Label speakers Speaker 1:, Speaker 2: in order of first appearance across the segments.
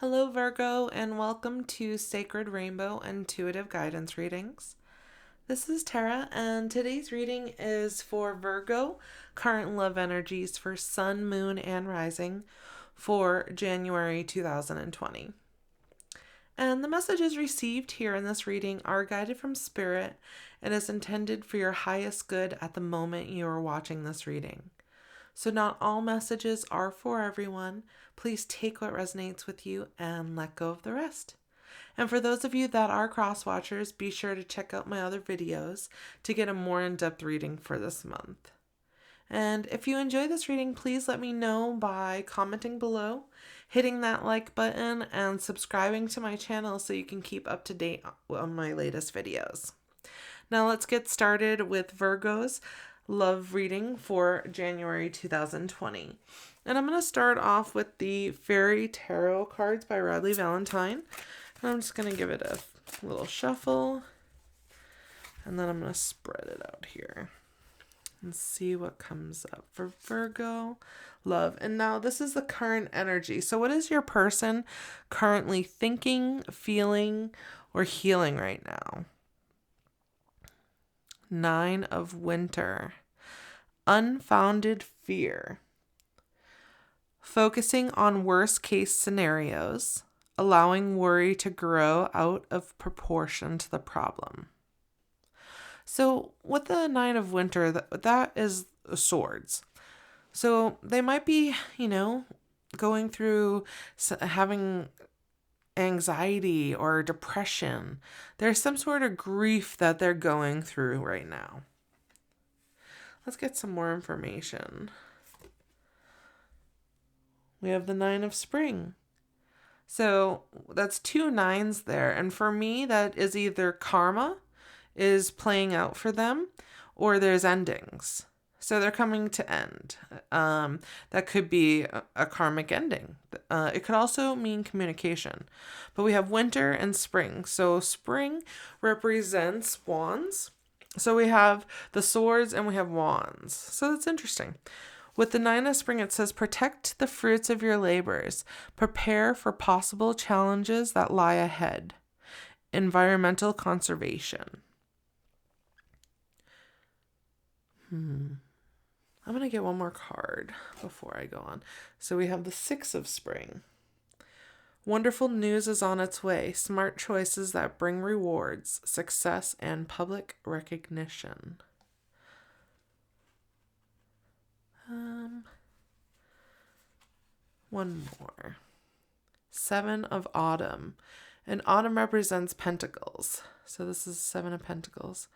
Speaker 1: Hello, Virgo, and welcome to Sacred Rainbow Intuitive Guidance Readings. This is Tara, and today's reading is for Virgo, current love energies for Sun, Moon, and Rising for January 2020. And the messages received here in this reading are guided from Spirit and is intended for your highest good at the moment you are watching this reading. So not all messages are for everyone. Please take what resonates with you and let go of the rest. And for those of you that are cross-watchers, be sure to check out my other videos to get a more in-depth reading for this month. And if you enjoy this reading, please let me know by commenting below, hitting that like button, and subscribing to my channel so you can keep up to date on my latest videos. Now let's get started with Virgo's love reading for January 2020. And I'm going to start off with the Fairy Tarot cards by Radleigh Valentine. And I'm just going to give it a little shuffle. And then I'm going to spread it out here and see what comes up for Virgo love. And now this is the current energy. So what is your person currently thinking, feeling, or healing right now? 9 of Winter. Unfounded fear. Focusing on worst case scenarios, allowing worry to grow out of proportion to the problem. So with the 9 of Winter, that is swords. So they might be, going through having anxiety or depression. There's some sort of grief that they're going through right now. Let's get some more information. We have the 9 of Spring. So that's 2 9s there. And for me, that is either karma is playing out for them or there's endings. So they're coming to end. That could be a karmic ending. It could also mean communication. But we have Winter and Spring. So Spring represents wands. So we have the swords and we have wands. So that's interesting. With the 9 of Spring, it says, protect the fruits of your labors. Prepare for possible challenges that lie ahead. Environmental conservation. I'm going to get one more card before I go on. So we have the 6 of Spring. Wonderful news is on its way. Smart choices that bring rewards, success, and public recognition. One more. 7 of Autumn. And Autumn represents Pentacles. So this is 7 of Pentacles.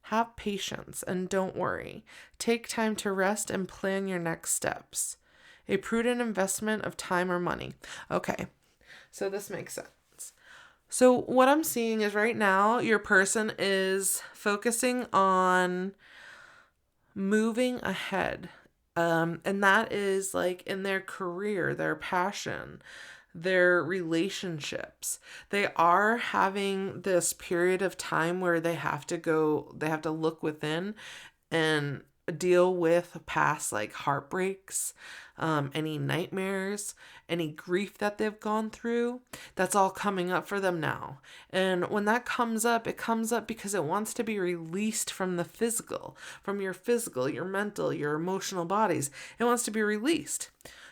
Speaker 1: Have patience and don't worry. Take time to rest and plan your next steps. A prudent investment of time or money. Okay, so this makes sense. So what I'm seeing is right now your person is focusing on moving ahead. And that is like in their career, their passion, their relationships. They are having this period of time where they have to look within and deal with past like heartbreaks, any nightmares, any grief that they've gone through. That's all coming up for them now. And when that comes up, it comes up because it wants to be released from the physical, from your physical, your mental, your emotional bodies. It wants to be released.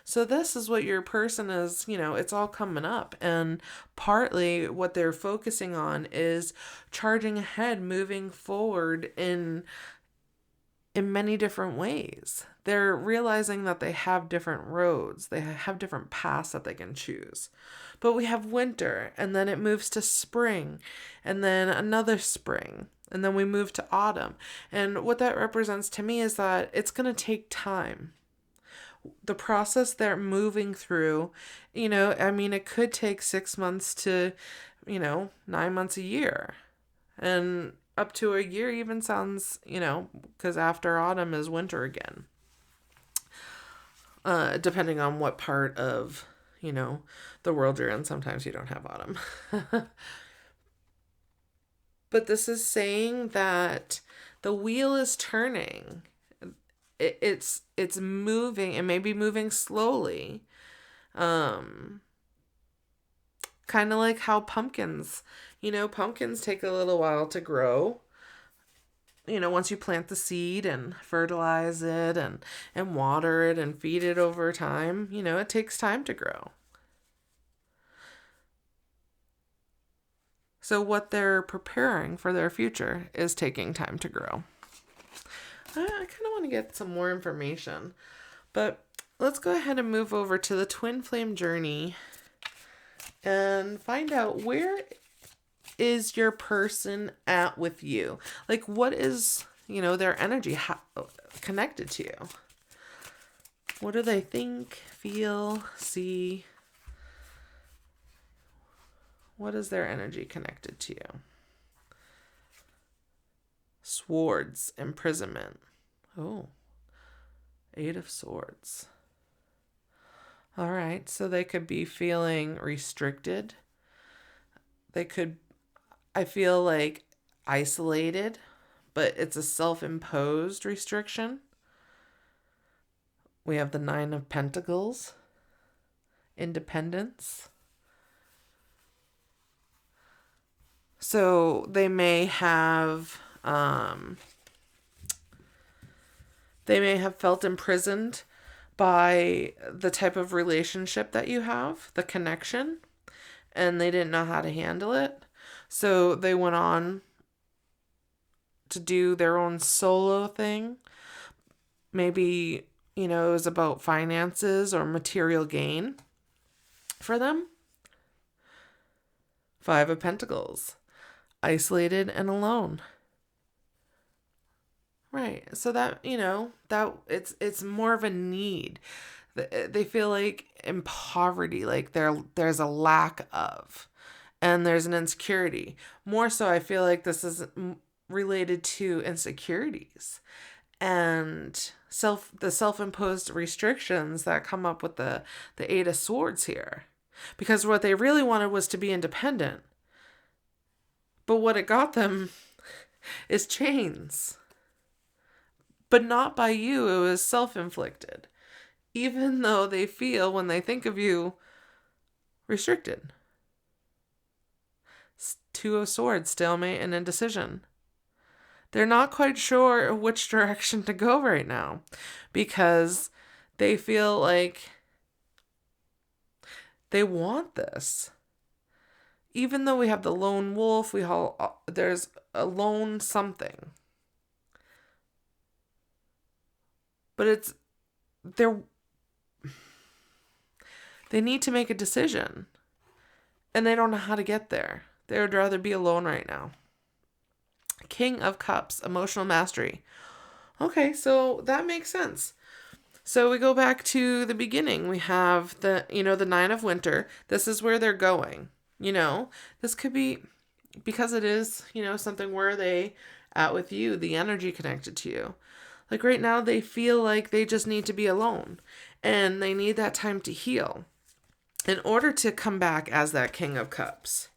Speaker 1: So this is what your person is, it's all coming up. And partly what they're focusing on is charging ahead, moving forward in many different ways. They're realizing that they have different roads. They have different paths that they can choose. But we have Winter, and then it moves to Spring, and then another Spring, and then we move to Autumn. And what that represents to me is that it's going to take time. The process they're moving through, it could take 6 months to, 9 months a year. And up to a year even sounds, because after autumn is winter again. Depending on what part of, the world you're in, sometimes you don't have autumn. But this is saying that the wheel is turning. It's moving. It may be moving slowly. Kind of like how pumpkins, pumpkins take a little while to grow. Once you plant the seed and fertilize it and water it and feed it over time, it takes time to grow. So what they're preparing for their future is taking time to grow. I kind of want to get some more information, but let's go ahead and move over to the twin flame journey and find out, where is your person at with you? Like, what is, their energy connected to you? What do they think, feel, see? What is their energy connected to you? Swords, imprisonment. Oh, 8 of Swords. All right, so they could be feeling restricted. They could, I feel like, isolated, but it's a self-imposed restriction. We have the 9 of Pentacles, independence. So they may have felt imprisoned by the type of relationship that you have, the connection, and they didn't know how to handle it. So they went on to do their own solo thing. Maybe, it was about finances or material gain for them. 5 of Pentacles, isolated and alone. Right. So that, that it's more of a need. They feel like in poverty, like there's a lack of, and there's an insecurity. More so, I feel like this is related to insecurities and the self-imposed restrictions that come up with the 8 of Swords here. Because what they really wanted was to be independent. But what it got them is chains. But not by you, it was self-inflicted. Even though they feel, when they think of you, restricted. 2 of Swords, stalemate and indecision. They're not quite sure which direction to go right now, because they feel like they want this. Even though we have the lone wolf, there's a lone something. But they need to make a decision. And they don't know how to get there. They would rather be alone right now. King of Cups, emotional mastery. Okay, so that makes sense. So we go back to the beginning. We have the 9 of Winter. This is where they're going. This could be, because it is, something where they at with you, the energy connected to you. Like right now, they feel like they just need to be alone, and they need that time to heal in order to come back as that King of Cups.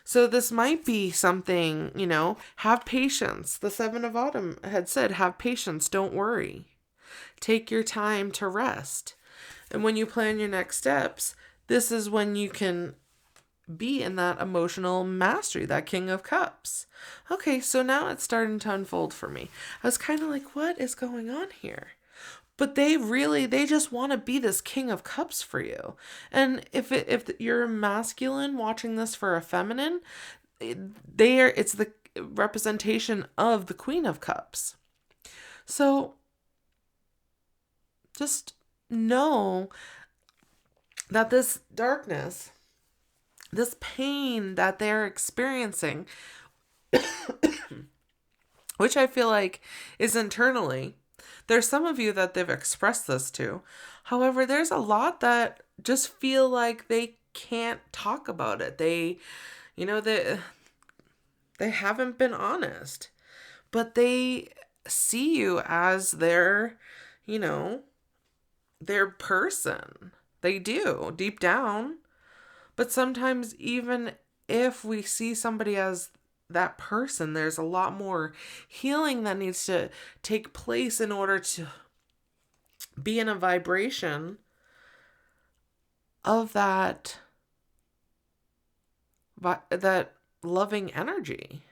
Speaker 1: So this might be something, have patience. The 7 of Autumn had said, have patience, don't worry. Take your time to rest. And when you plan your next steps, this is when you can be in that emotional mastery, that King of Cups. Okay, so now it's starting to unfold for me. I was kind of like, what is going on here? But they just want to be this King of Cups for you. And if you're a masculine watching this for a feminine, it's the representation of the Queen of Cups. So just know that this darkness, this pain that they're experiencing, which I feel like is internally, there's some of you that they've expressed this to. However, there's a lot that just feel like they can't talk about it. They haven't been honest, but they see you as their person. They do, deep down. But sometimes even if we see somebody as that person, there's a lot more healing that needs to take place in order to be in a vibration of that that loving energy.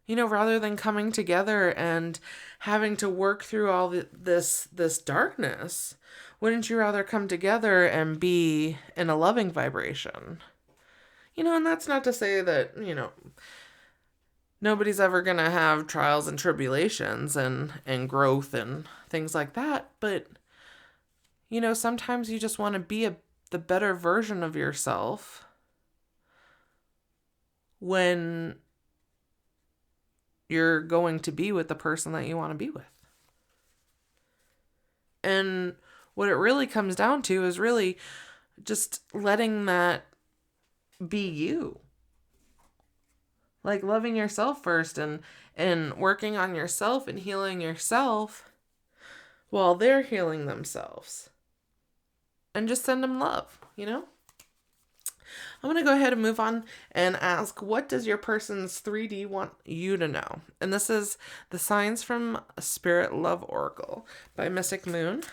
Speaker 1: Rather than coming together and having to work through all this darkness, wouldn't you rather come together and be in a loving vibration? And that's not to say that, nobody's ever going to have trials and tribulations and growth and things like that. But, sometimes you just want to be the better version of yourself when you're going to be with the person that you want to be with. And what it really comes down to is really just letting that be you. Like loving yourself first and working on yourself and healing yourself while they're healing themselves. And just send them love, I'm going to go ahead and move on and ask, what does your person's 3D want you to know? And this is the Signs from Spirit Love Oracle by Mystic Moon.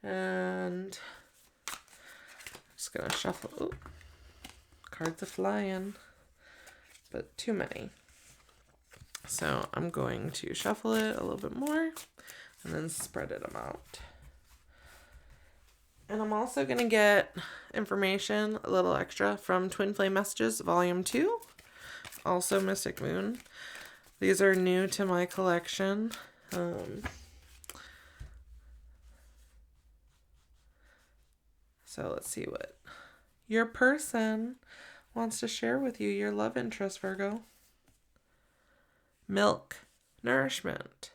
Speaker 1: And I'm just going to shuffle. Ooh, cards are flying, but too many. So I'm going to shuffle it a little bit more and then spread it out. And I'm also going to get information, a little extra, from Twin Flame Messages, Volume 2. Also Mystic Moon. These are new to my collection. So let's see what your person wants to share with you, your love interest, Virgo. Milk, nourishment.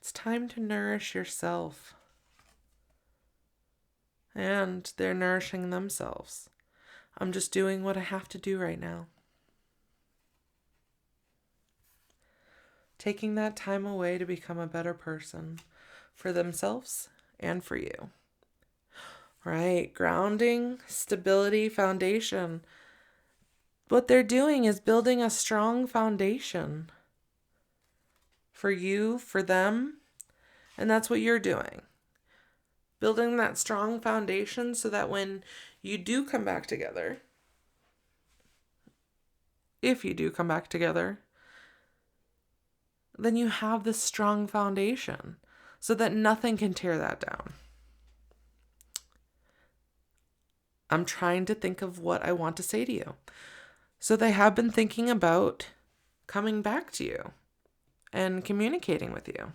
Speaker 1: It's time to nourish yourself. And they're nourishing themselves. I'm just doing what I have to do right now. Taking that time away to become a better person for themselves and for you. Right? Grounding, stability, foundation. What they're doing is building a strong foundation for you, for them, and that's what you're doing. Building that strong foundation so that when you do come back together, if you do come back together, then you have this strong foundation so that nothing can tear that down. I'm trying to think of what I want to say to you. So they have been thinking about coming back to you and communicating with you.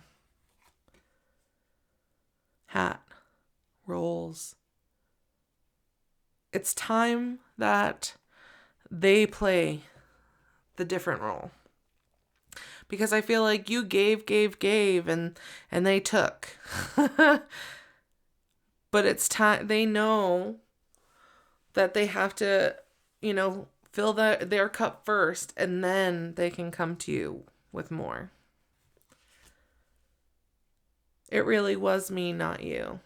Speaker 1: Hat, roles. It's time that they play the different role. Because I feel like you gave, and they took. But it's time, they know that they have to, fill their cup first, and then they can come to you with more. It really was me, not you.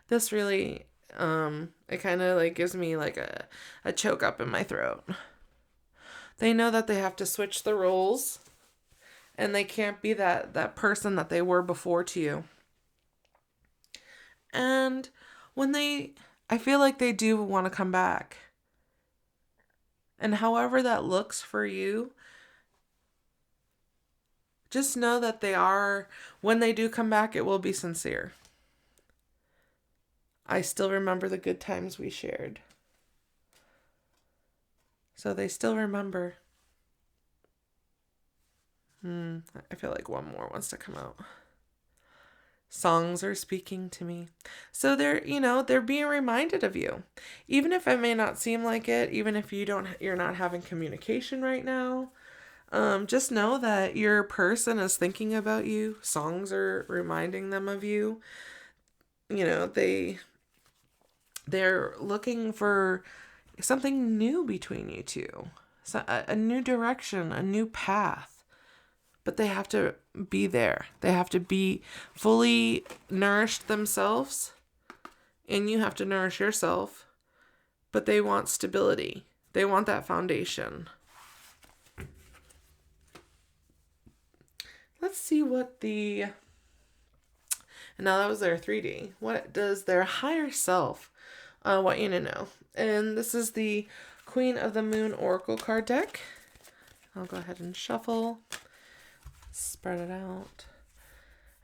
Speaker 1: This really, it kind of gives me a choke up in my throat. They know that they have to switch the roles, and they can't be that person that they were before to you. And I feel like they do want to come back. And however that looks for you, just know that when they do come back, it will be sincere. I still remember the good times we shared. So they still remember. I feel like one more wants to come out. Songs are speaking to me. So they're being reminded of you. Even if it may not seem like it, even if you're not having communication right now, just know that your person is thinking about you. Songs are reminding them of you. They're looking for something new between you two. So a new direction, a new path. But they have to be there. They have to be fully nourished themselves. And you have to nourish yourself. But they want stability. They want that foundation. Let's see what and And now that was their 3D. What does their higher self want you to know? And this is the Queen of the Moon Oracle card deck. I'll go ahead and shuffle, spread it out,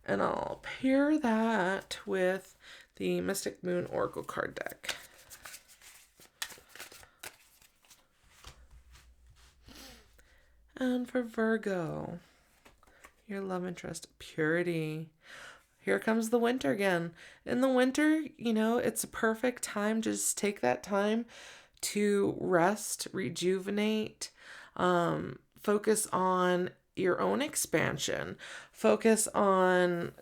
Speaker 1: and I'll pair that with the Mystic Moon Oracle card deck. And for Virgo, your love interest, purity. Here comes the winter again. In the winter, it's a perfect time to just take that time to rest, rejuvenate, focus on your own expansion, focus on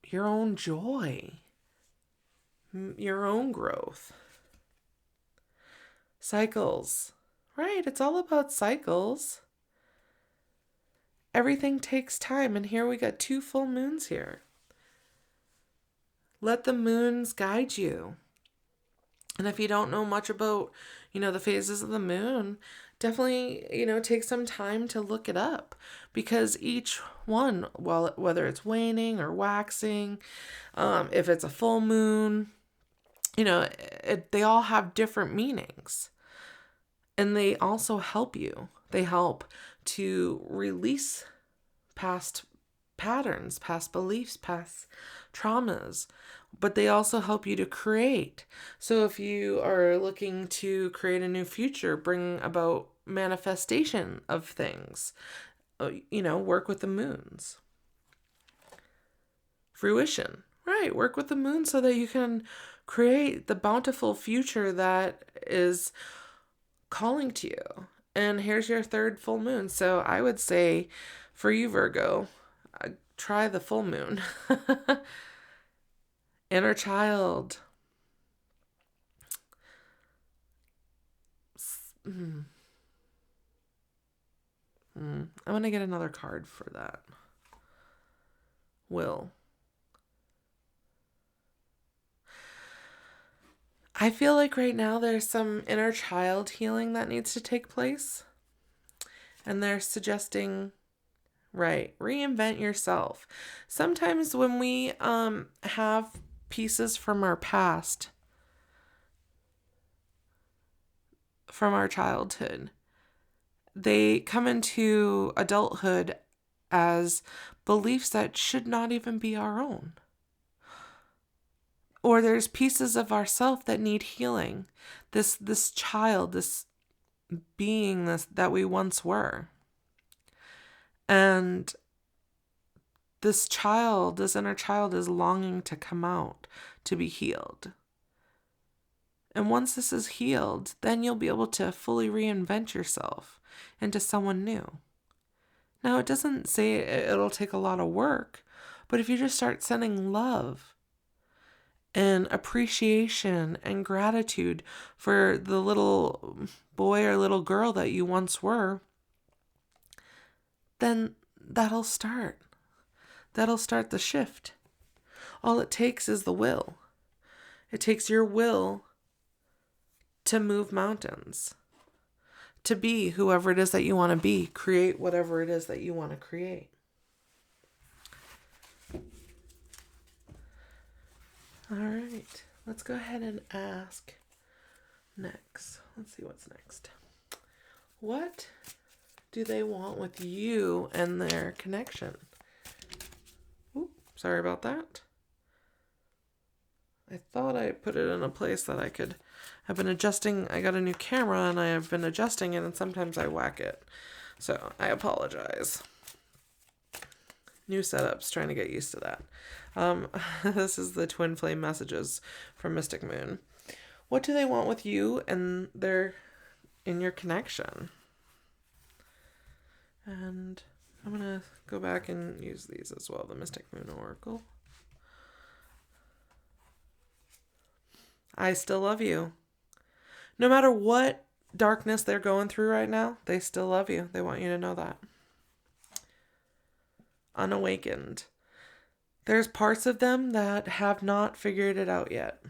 Speaker 1: your own joy, your own growth. Cycles. Right, it's all about cycles. Everything takes time, and here we got 2 full moons here. Let the moons guide you. And if you don't know much about, the phases of the moon, definitely, take some time to look it up, because each one, whether it's waning or waxing, if it's a full moon, they all have different meanings. And they also help you. They help to release past patterns, past beliefs, past traumas. But they also help you to create. So if you are looking to create a new future, bring about manifestation of things, work with the moons. Fruition, right? Work with the moon so that you can create the bountiful future that is calling to you. And here's your 3rd full moon. So I would say for you, Virgo, try the full moon. Inner child. I'm going to get another card for that. Will. I feel like right now there's some inner child healing that needs to take place. And they're suggesting, right, reinvent yourself. Sometimes when we have pieces from our past, from our childhood, they come into adulthood as beliefs that should not even be our own. Or there's pieces of ourself that need healing. This child, this being that we once were. And this inner child is longing to come out, to be healed. And once this is healed, then you'll be able to fully reinvent yourself into someone new. Now, it doesn't say it'll take a lot of work, but if you just start sending love and appreciation and gratitude for the little boy or little girl that you once were, then that'll start. That'll start the shift. All it takes is the will. It takes your will to move mountains, to be whoever it is that you want to be, create whatever it is that you want to create. All right, let's go ahead and ask next. Let's see what's next. What do they want with you and their connection? Ooh, sorry about that. I thought I put it in a place that I've been adjusting. I got a new camera and I have been adjusting it, and sometimes I whack it. So I apologize. New setups, trying to get used to that. This is the twin flame messages from Mystic Moon. What do they want with you and in your connection? And I'm going to go back and use these as well, the Mystic Moon Oracle. I still love you. No matter what darkness they're going through right now, they still love you. They want you to know that. Unawakened. There's parts of them that have not figured it out yet.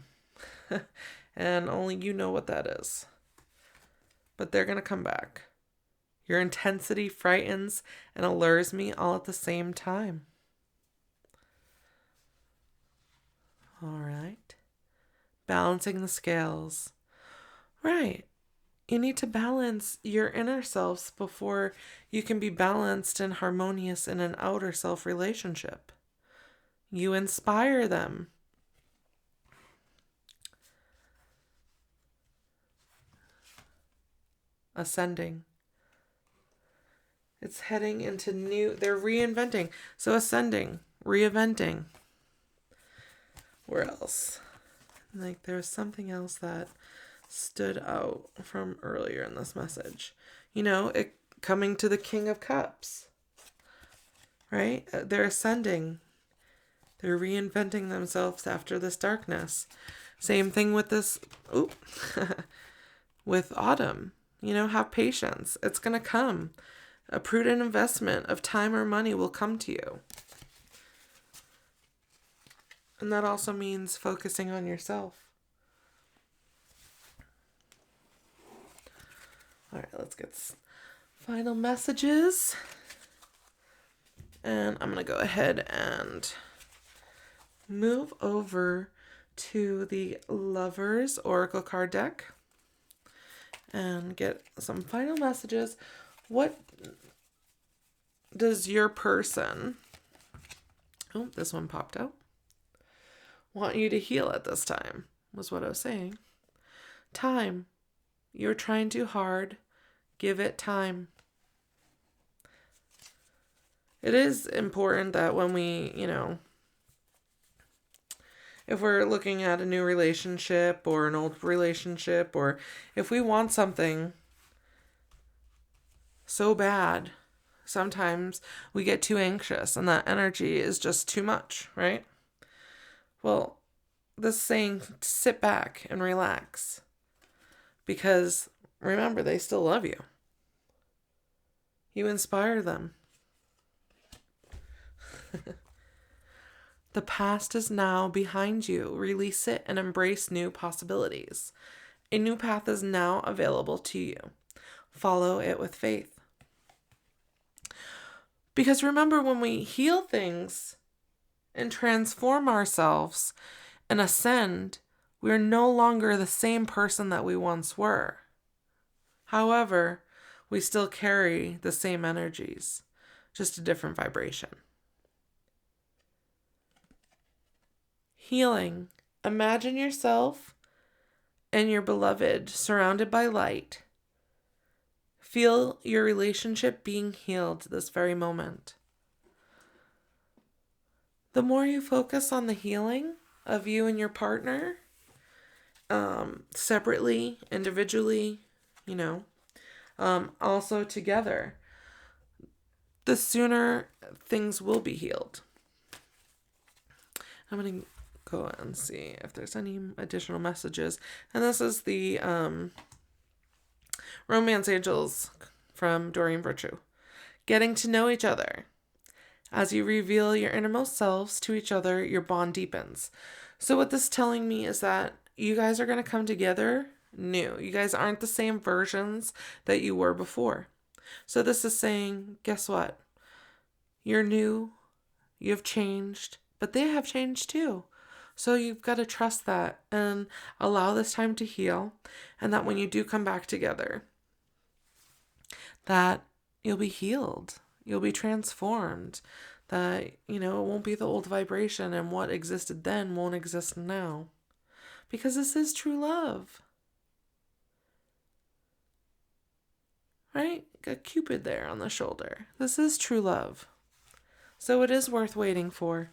Speaker 1: And only you know what that is. But they're going to come back. Your intensity frightens and allures me all at the same time. All right. Balancing the scales. Right. You need to balance your inner selves before you can be balanced and harmonious in an outer self relationship. You inspire them. Ascending. It's heading into new, they're reinventing. So ascending, reinventing. Where else? Like there's something else that stood out from earlier in this message. You know, it coming to the King of Cups. Right? They're ascending. They're reinventing themselves after this darkness. Same thing with this, with autumn. You know, have patience. It's going to come. A prudent investment of time or money will come to you. And that also means focusing on yourself. All right, let's get final messages. And I'm going to go ahead and move over to the Lovers Oracle card deck and get some final messages. What does your person, this one popped out, want you to heal at this time, was what I was saying. Time. You're trying too hard. Give it time. It is important that when we, if we're looking at a new relationship or an old relationship, or if we want something so bad, sometimes we get too anxious and that energy is just too much, right? Well, this saying, sit back and relax, because remember, they still love you. You inspire them. The past is now behind you. Release it and embrace new possibilities. A new path is now available to you. Follow it with faith. Because remember, when we heal things and transform ourselves and ascend, we're no longer the same person that we once were. However, we still carry the same energies, just a different vibration. Healing. Imagine yourself and your beloved surrounded by light. Feel your relationship being healed this very moment. The more you focus on the healing of you and your partner, separately, individually, also together, the sooner things will be healed. I'm going to go and see if there's any additional messages. And this is the Romance Angels from Doreen Virtue. Getting to know each other. As you reveal your innermost selves to each other, your bond deepens. So what this is telling me is that you guys are going to come together new. You guys aren't the same versions that you were before. So this is saying, guess what? You're new. You've changed. But they have changed too. So you've got to trust that and allow this time to heal. And that when you do come back together, that you'll be healed. You'll be transformed. That, it won't be the old vibration, and what existed then won't exist now. Because this is true love. Right? Got Cupid there on the shoulder. This is true love. So it is worth waiting for.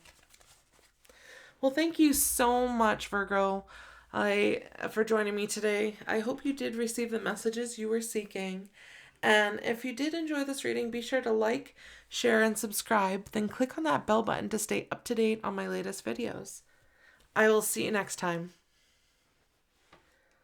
Speaker 1: Well, thank you so much, Virgo, for joining me today. I hope you did receive the messages you were seeking. And if you did enjoy this reading, be sure to like, share, and subscribe. Then click on that bell button to stay up to date on my latest videos. I will see you next time.